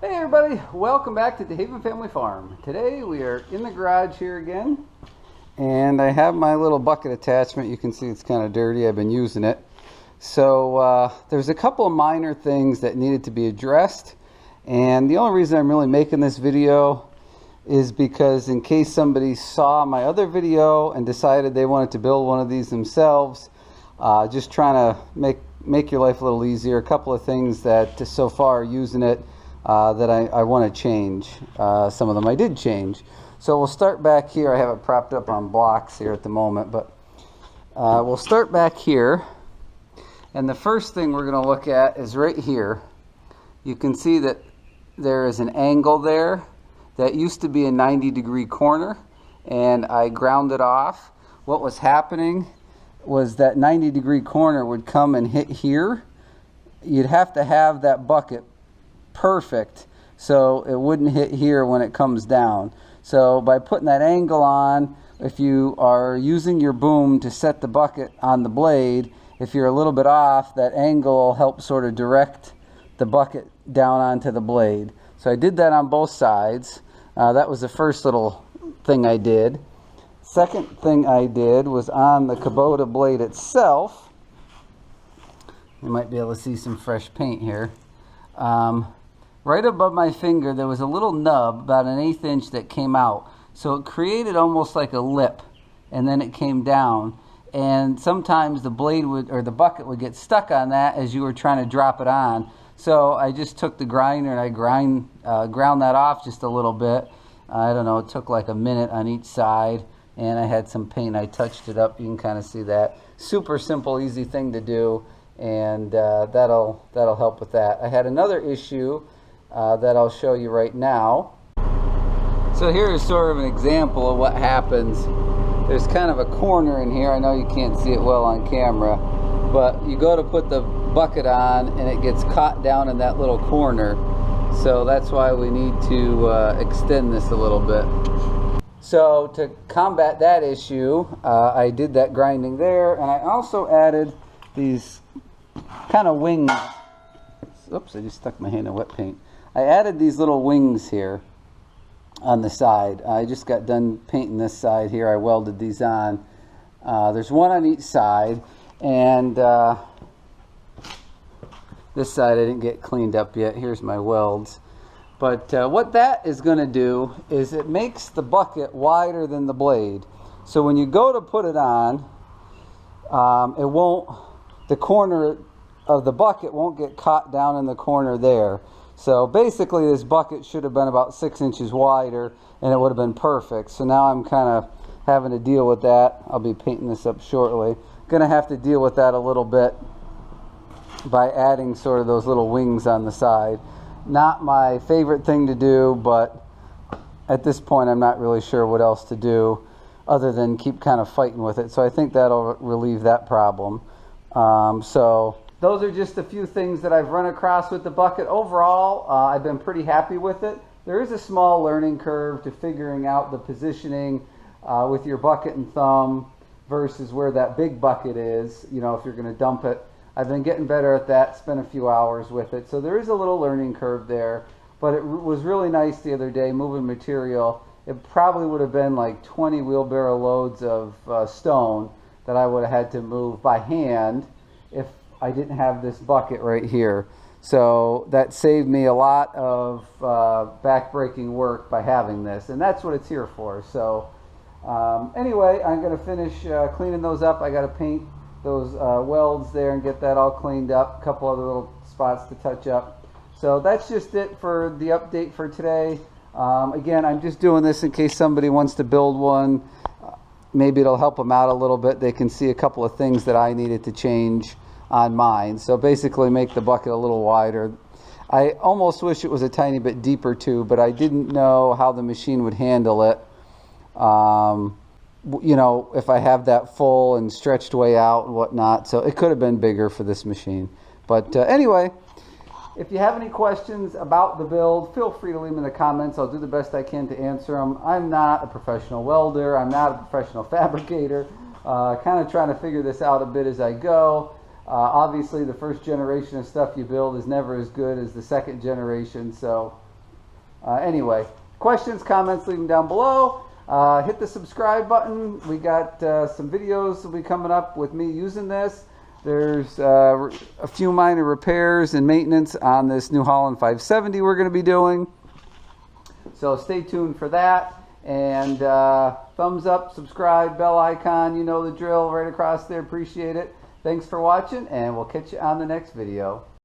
Hey everybody, welcome back to DeHaven Family Farm. Today we are in the garage here again, and I have my little bucket attachment. You can see it's kind of dirty. I've been using it. So there's a couple of minor things that needed to be addressed, and the only reason I'm really making this video is because in case somebody saw my other video and decided they wanted to build one of these themselves, just trying to make your life a little easier. A couple of things that so far using it that I want to change. Some of them I did change. So we'll start back here. I have it propped up on blocks here at the moment, but we'll start back here. And the first thing we're going to look at is right here. You can see that there is an angle there. That used to be a 90-degree corner, and I ground it off. What was happening was that 90-degree corner would come and hit here. You'd have to have that bucket perfect so it wouldn't hit here when it comes down. So by putting that angle on, if you are using your boom to set the bucket on the blade, if you're a little bit off, that angle will help sort of direct the bucket down onto the blade. So I did that on both sides. That was the first little thing I did. Second thing I did was on the Kubota blade itself. You might be able to see some fresh paint here. Right above my finger there was a little nub about an 1/8 inch that came out. So it created almost like a lip, and then it came down. And sometimes the blade would, or the bucket would get stuck on that as you were trying to drop it on. So I just took the grinder and I ground that off just a little bit. I don't know, it took like a minute on each side, and I had some paint. I touched it up. You can kind of see that. Super simple, easy thing to do, and that'll help with that. I had another issue that I'll show you right now. So here is sort of an example of what happens. There's kind of a corner in here. I know you can't see it well on camera, but you go to put the bucket on and it gets caught down in that little corner. So that's why we need to extend this a little bit. So to combat that issue, I did that grinding there, and I also added these kind of wings. Oops, I just stuck my hand in wet paint. I added these little wings here on the side. I just got done painting this side here. I welded these on. There's one on each side, and this side I didn't get cleaned up yet. Here's my welds. But what that is going to do is it makes the bucket wider than the blade. So when you go to put it on, the corner of the bucket won't get caught down in the corner there. So basically this bucket should have been about 6 inches wider, and it would have been perfect. So now I'm kind of having to deal with that. I'll be painting this up shortly. Gonna have to deal with that a little bit by adding sort of those little wings on the side. Not my favorite thing to do, but at this point I'm not really sure what else to do other than keep kind of fighting with it. So I think that'll relieve that problem. So those are just a few things that I've run across with the bucket. Overall, I've been pretty happy with it. There is a small learning curve to figuring out the positioning with your bucket and thumb versus where that big bucket is, you know, if you're going to dump it. I've been getting better at that, spent a few hours with it. So there is a little learning curve there, but it was really nice the other day moving material. It probably would have been like 20 wheelbarrow loads of stone that I would have had to move by hand if I didn't have this bucket right here. So that saved me a lot of back-breaking work by having this, and that's what it's here for. So anyway, I'm going to finish cleaning those up. I got to paint those welds there and get that all cleaned up. A couple other little spots to touch up. So that's just it for the update for today. Again, I'm just doing this in case somebody wants to build one. Maybe it'll help them out a little bit. They can see a couple of things that I needed to change on mine. So basically make the bucket a little wider. I almost wish it was a tiny bit deeper too, but I didn't know how the machine would handle it. You know, if I have that full and stretched way out and whatnot. So it could have been bigger for this machine. But anyway, if you have any questions about the build, feel free to leave them in the comments. I'll do the best I can to answer them. I'm not a professional welder. I'm not a professional fabricator. Kind of trying to figure this out a bit as I go. Obviously, the first generation of stuff you build is never as good as the second generation. So Anyway, questions, comments, leave them down below. Hit the subscribe button. We got some videos will be coming up with me using this. There's a few minor repairs and maintenance on this New Holland 570 we're going to be doing. So stay tuned for that. And thumbs up, subscribe, bell icon, you know the drill right across there. Appreciate it. Thanks for watching, and we'll catch you on the next video.